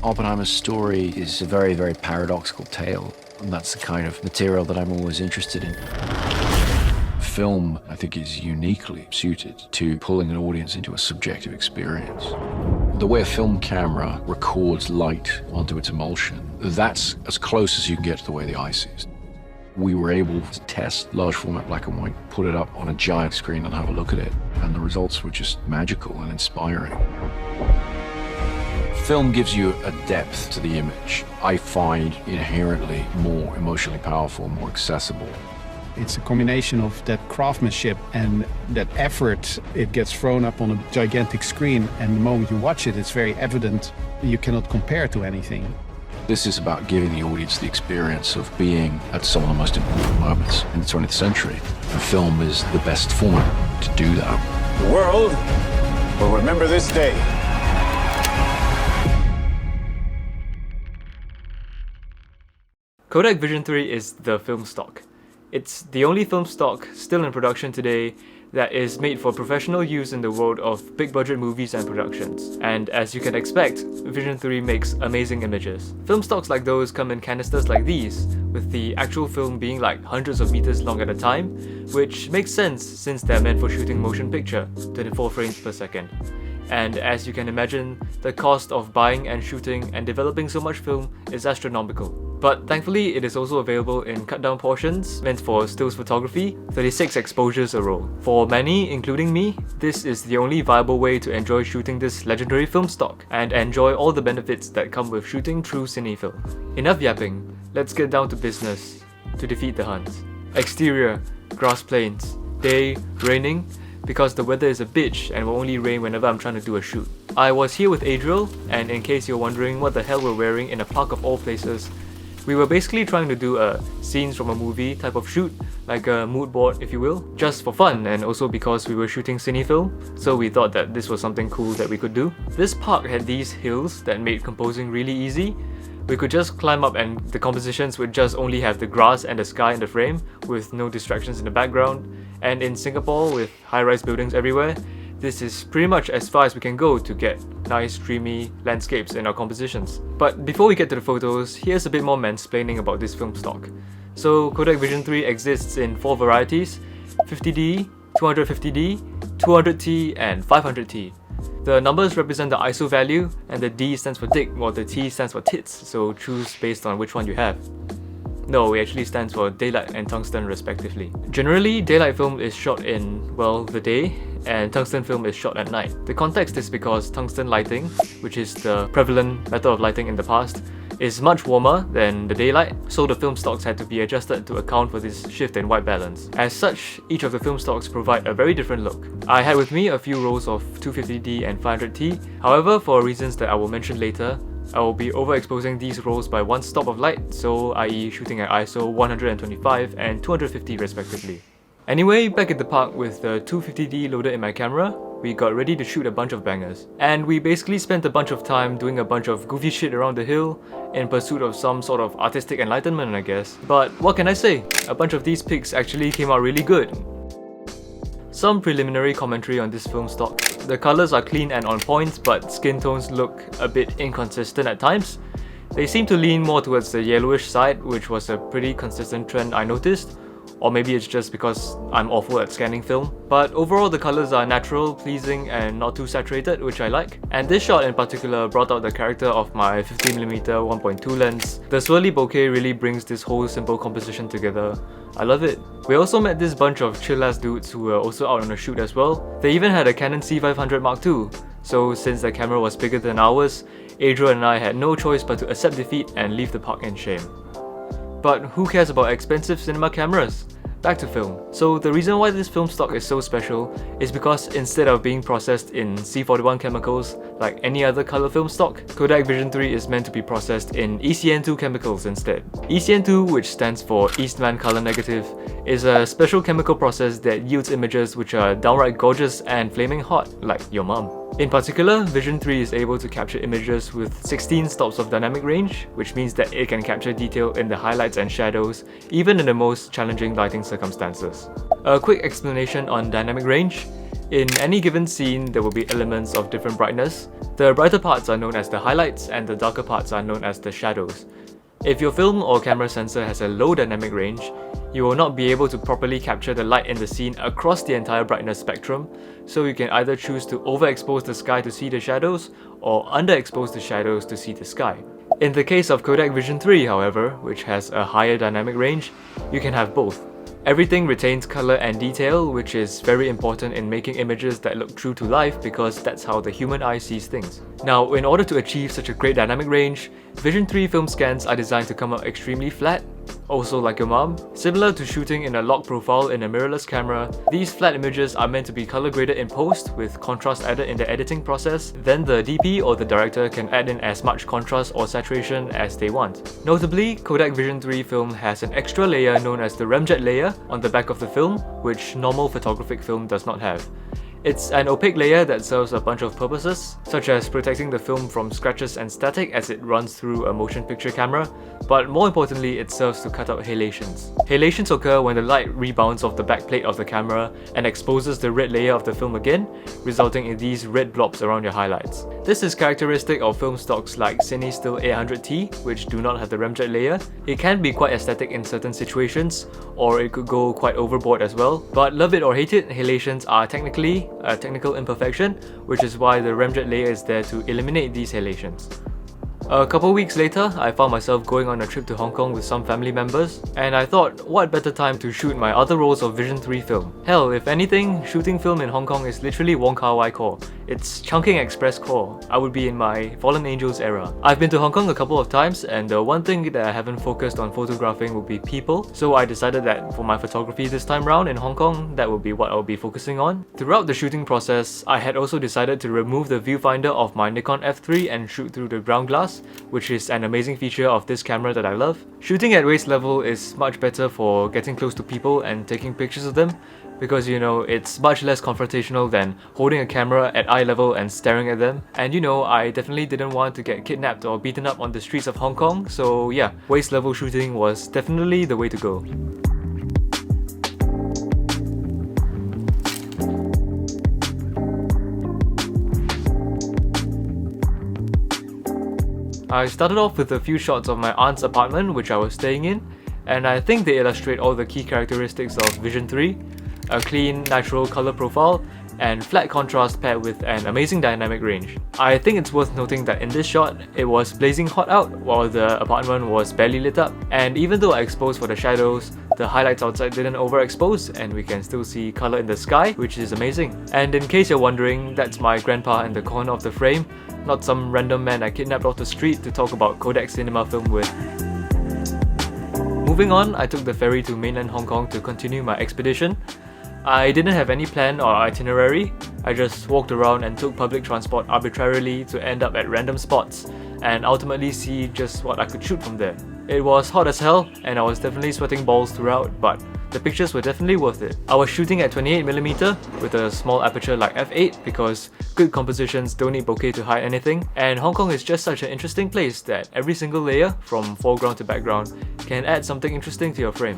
Oppenheimer's story is a very, very paradoxical tale, and that's the kind of material that I'm always interested in. Film, I think, is uniquely suited to pulling an audience into a subjective experience. The way a film camera records light onto its emulsion, that's as close as you can get to the way the eye sees. We were able to test large format black and white, put it up on a giant screen and have a look at it, and the results were just magical and inspiring. Film gives you a depth to the image I find inherently more emotionally powerful, more accessible. It's a combination of that craftsmanship and that effort. It gets thrown up on a gigantic screen, and the moment you watch it, it's very evident you cannot compare to anything. This is about giving the audience the experience of being at some of the most important moments in the 20th century. And film is the best format to do that. The world will remember this day. Kodak Vision3 is the film stock. It's the only film stock still in production today that is made for professional use in the world of big budget movies and productions. And as you can expect, Vision3 makes amazing images. Film stocks like those come in canisters like these, with the actual film being like hundreds of meters long at a time, which makes sense since they're meant for shooting motion picture, 24 frames per second. And as you can imagine, the cost of buying and shooting and developing so much film is astronomical. But thankfully, it is also available in cut-down portions meant for stills photography, 36 exposures a roll. For many, including me, this is the only viable way to enjoy shooting this legendary film stock and enjoy all the benefits that come with shooting true cine film. Enough yapping, let's get down to business to defeat the Huns. Exterior, grass plains, day, raining, because the weather is a bitch and will only rain whenever I'm trying to do a shoot. I was here with Adriel, and in case you're wondering what the hell we're wearing in a park of all places, we were basically trying to do a scenes from a movie type of shoot, like a mood board if you will, just for fun and also because we were shooting cine film, so we thought that this was something cool that we could do. This park had these hills that made composing really easy. We could just climb up and the compositions would just only have the grass and the sky in the frame with no distractions in the background. And in Singapore, with high-rise buildings everywhere, this is pretty much as far as we can go to get nice dreamy landscapes in our compositions. But before we get to the photos, here's a bit more mansplaining about this film stock. So Kodak Vision3 exists in 4 varieties: 50D, 250D, 200T and 500T. The numbers represent the ISO value, and the D stands for dick while the T stands for tits, so choose based on which one you have. No, it actually stands for daylight and tungsten respectively. Generally, daylight film is shot in, well, the day, and tungsten film is shot at night. The context is because tungsten lighting, which is the prevalent method of lighting in the past, is much warmer than the daylight, so the film stocks had to be adjusted to account for this shift in white balance. As such, each of the film stocks provide a very different look. I had with me a few rolls of 250D and 500T, however, for reasons that I will mention later, I will be overexposing these rolls by one stop of light, so i.e. shooting at ISO 125 and 250 respectively. Anyway, back at the park with the 250D loaded in my camera, we got ready to shoot a bunch of bangers. And we basically spent a bunch of time doing a bunch of goofy shit around the hill in pursuit of some sort of artistic enlightenment, I guess. But what can I say? A bunch of these pics actually came out really good. Some preliminary commentary on this film stock. The colours are clean and on point, but skin tones look a bit inconsistent at times. They seem to lean more towards the yellowish side, which was a pretty consistent trend I noticed. Or maybe it's just because I'm awful at scanning film. But overall the colours are natural, pleasing and not too saturated, which I like. And this shot in particular brought out the character of my 50mm 1.2 lens. The swirly bokeh really brings this whole simple composition together. I love it. We also met this bunch of chill ass dudes who were also out on a shoot as well. They even had a Canon C500 Mark II. So since the camera was bigger than ours, Adriel and I had no choice but to accept defeat and leave the park in shame. But who cares about expensive cinema cameras? Back to film. So the reason why this film stock is so special is because instead of being processed in C41 chemicals like any other color film stock, Kodak Vision3 is meant to be processed in ECN2 chemicals instead. ECN2, which stands for Eastman Color Negative, is a special chemical process that yields images which are downright gorgeous and flaming hot, like your mum. In particular, Vision3 is able to capture images with 16 stops of dynamic range, which means that it can capture detail in the highlights and shadows, even in the most challenging lighting circumstances. A quick explanation on dynamic range. In any given scene, there will be elements of different brightness. The brighter parts are known as the highlights and the darker parts are known as the shadows. If your film or camera sensor has a low dynamic range, you will not be able to properly capture the light in the scene across the entire brightness spectrum, so you can either choose to overexpose the sky to see the shadows or underexpose the shadows to see the sky. In the case of Kodak Vision3, however, which has a higher dynamic range, you can have both. Everything retains color and detail, which is very important in making images that look true to life because that's how the human eye sees things. Now, in order to achieve such a great dynamic range, Vision3 film scans are designed to come out extremely flat, also like your mom. Similar to shooting in a log profile in a mirrorless camera, these flat images are meant to be color graded in post with contrast added in the editing process. Then the DP or the director can add in as much contrast or saturation as they want. Notably, Kodak Vision3 film has an extra layer known as the remjet layer on the back of the film, which normal photographic film does not have. It's an opaque layer that serves a bunch of purposes, such as protecting the film from scratches and static as it runs through a motion picture camera, but more importantly, it serves to cut out halations. Halations occur when the light rebounds off the backplate of the camera and exposes the red layer of the film again, resulting in these red blobs around your highlights. This is characteristic of film stocks like CineStill 800T, which do not have the remjet layer. It can be quite aesthetic in certain situations, or it could go quite overboard as well, but love it or hate it, halations are technically a technical imperfection, which is why the remjet layer is there to eliminate these halations. A couple weeks later, I found myself going on a trip to Hong Kong with some family members, and I thought, what better time to shoot my other rolls of Vision3 film. Hell, if anything, shooting film in Hong Kong is literally Wong Kar-wai core. It's Chungking Express core. I would be in my Fallen Angels era. I've been to Hong Kong a couple of times, and the one thing that I haven't focused on photographing would be people, so I decided that for my photography this time round in Hong Kong, that would be what I'll be focusing on. Throughout the shooting process, I had also decided to remove the viewfinder of my Nikon F3 and shoot through the ground glass, which is an amazing feature of this camera that I love. Shooting at waist level is much better for getting close to people and taking pictures of them, because it's much less confrontational than holding a camera at eye level and staring at them. And I definitely didn't want to get kidnapped or beaten up on the streets of Hong Kong, so yeah, waist level shooting was definitely the way to go. I started off with a few shots of my aunt's apartment which I was staying in, and I think they illustrate all the key characteristics of Vision3. A clean, natural color profile, and flat contrast paired with an amazing dynamic range. I think it's worth noting that in this shot, it was blazing hot out while the apartment was barely lit up, and even though I exposed for the shadows, the highlights outside didn't overexpose and we can still see color in the sky, which is amazing. And in case you're wondering, that's my grandpa in the corner of the frame, not some random man I kidnapped off the street to talk about Kodak cinema film with. Moving on, I took the ferry to mainland Hong Kong to continue my expedition. I didn't have any plan or itinerary, I just walked around and took public transport arbitrarily to end up at random spots and ultimately see just what I could shoot from there. It was hot as hell and I was definitely sweating balls throughout, but the pictures were definitely worth it. I was shooting at 28mm with a small aperture like f8 because good compositions don't need bokeh to hide anything, and Hong Kong is just such an interesting place that every single layer, from foreground to background, can add something interesting to your frame.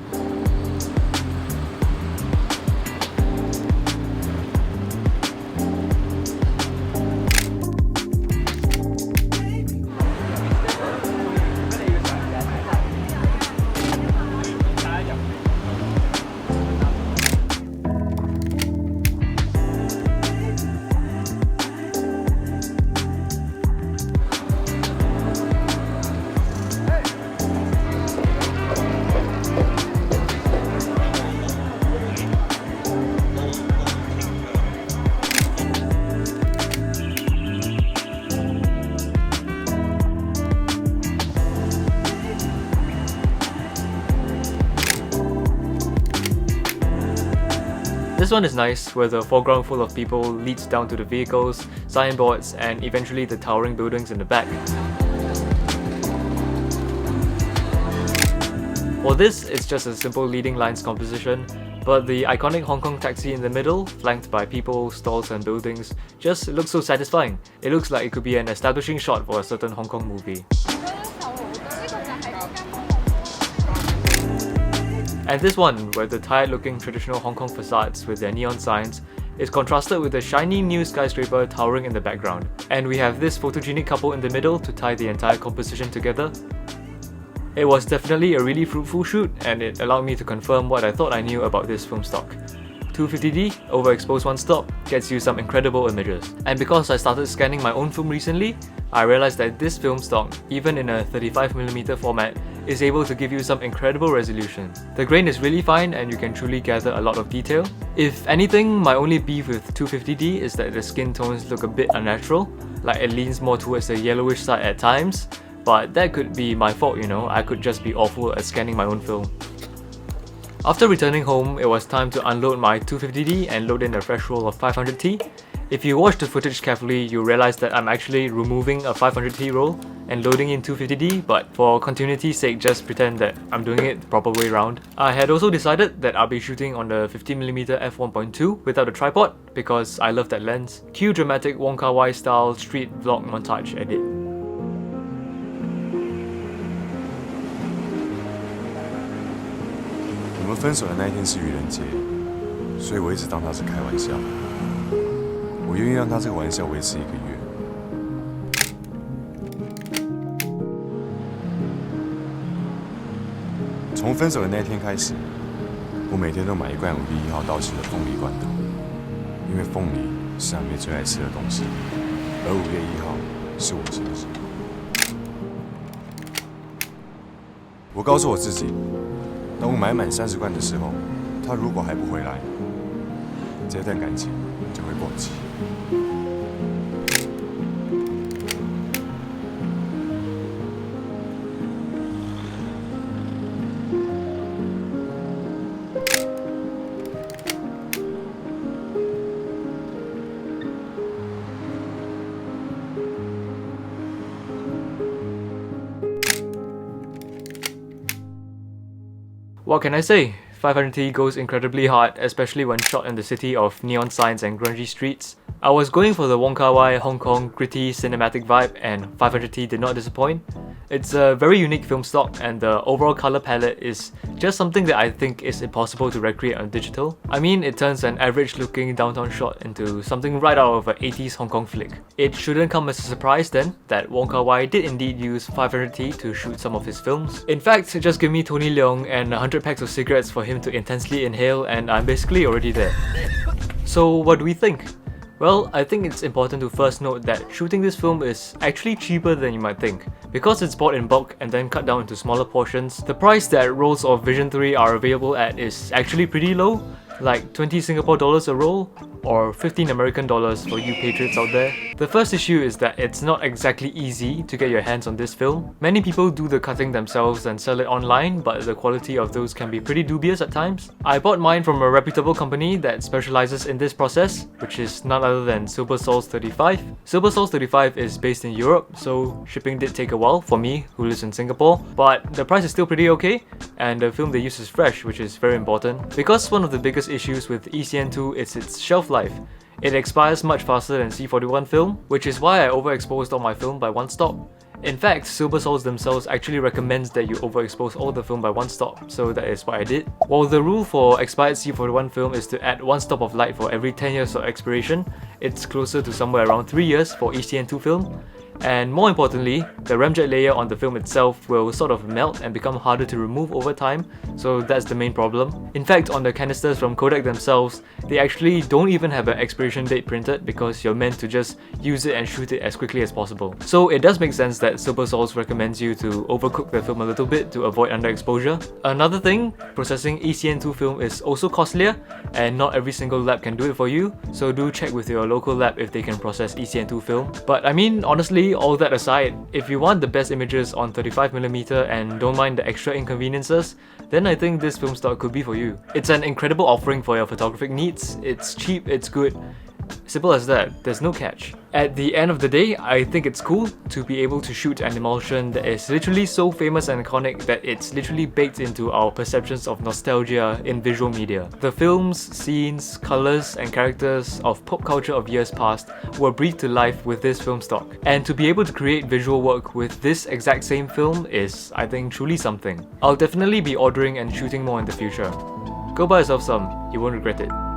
This one is nice, where the foreground full of people leads down to the vehicles, signboards, and eventually the towering buildings in the back. For this, it's just a simple leading lines composition, but the iconic Hong Kong taxi in the middle, flanked by people, stalls and buildings, just looks so satisfying. It looks like it could be an establishing shot for a certain Hong Kong movie. And this one, where the tired-looking traditional Hong Kong facades with their neon signs is contrasted with the shiny new skyscraper towering in the background. And we have this photogenic couple in the middle to tie the entire composition together. It was definitely a really fruitful shoot, and it allowed me to confirm what I thought I knew about this film stock. 250D, overexposed one stop, gets you some incredible images. And because I started scanning my own film recently, I realized that this film stock, even in a 35mm format, is able to give you some incredible resolution. The grain is really fine and you can truly gather a lot of detail. If anything, my only beef with 250D is that the skin tones look a bit unnatural, like it leans more towards the yellowish side at times, but that could be my fault, you know, I could just be awful at scanning my own film. After returning home, it was time to unload my 250D and load in a fresh roll of 500T. If you watch the footage carefully, you'll realize that I'm actually removing a 500T roll and loading in 250D, but for continuity's sake, just pretend that I'm doing it the proper way around. I had also decided that I'll be shooting on the 50mm f1.2 without a tripod because I love that lens. Cue dramatic Wong Kar-wai style street vlog montage edit. 我们分手的那一天是愚人节，所以我一直当他是开玩笑。我愿意让他这个玩笑维持1个月。从分手的那一天开始，我每天都买1罐5月1号到期的凤梨罐头，因为凤梨是阿妹最爱吃的东西，而5月1号是我生日。我告诉我自己。 当我买满30罐的时候，他如果还不回来，这段感情就会过期。What can I say? 500T goes incredibly hard, especially when shot in the city of neon signs and grungy streets. I was going for the Wong Kar-wai Hong Kong gritty cinematic vibe, and 500T did not disappoint. It's a very unique film stock, and the overall color palette is just something that I think is impossible to recreate on digital. I mean, it turns an average looking downtown shot into something right out of an 80s Hong Kong flick. It shouldn't come as a surprise then that Wong Kar-wai did indeed use 500T to shoot some of his films. In fact, just give me Tony Leung and 100 packs of cigarettes for him to intensely inhale and I'm basically already there. So what do we think? Well, I think it's important to first note that shooting this film is actually cheaper than you might think. Because it's bought in bulk and then cut down into smaller portions, the price that rolls of Vision3 are available at is actually pretty low, like 20 Singapore dollars a roll, or 15 American dollars for you patriots out there. The first issue is that it's not exactly easy to get your hands on this film. Many people do the cutting themselves and sell it online, but the quality of those can be pretty dubious at times. I bought mine from a reputable company that specializes in this process, which is none other than Silver Souls 35. Silver Souls 35 is based in Europe, so shipping did take a while for me, who lives in Singapore, but the price is still pretty okay, and the film they use is fresh, which is very important. Because one of the biggest issues with ECN2 is its shelf life. It expires much faster than C41 film, which is why I overexposed all my film by one stop. In fact, Silver Souls themselves actually recommends that you overexpose all the film by one stop, so that is what I did. While the rule for expired C41 film is to add one stop of light for every 10 years of expiration, it's closer to somewhere around 3 years for ECN2 film. And more importantly, the ramjet layer on the film itself will sort of melt and become harder to remove over time, so that's the main problem. In fact, on the canisters from Kodak themselves, they actually don't even have an expiration date printed because you're meant to just use it and shoot it as quickly as possible. So it does make sense that Silver Souls recommends you to overcook the film a little bit to avoid underexposure. Another thing, processing ECN2 film is also costlier, and not every single lab can do it for you, so do check with your local lab if they can process ECN2 film. But I mean, honestly, all that aside, if you want the best images on 35mm and don't mind the extra inconveniences, then I think this film stock could be for you. It's an incredible offering for your photographic needs, it's cheap, it's good, Simple as that, there's no catch. At the end of the day, I think it's cool to be able to shoot an emulsion that is literally so famous and iconic that it's literally baked into our perceptions of nostalgia in visual media. The films, scenes, colours and characters of pop culture of years past were breathed to life with this film stock. And to be able to create visual work with this exact same film is, I think, truly something. I'll definitely be ordering and shooting more in the future. Go buy yourself some, you won't regret it.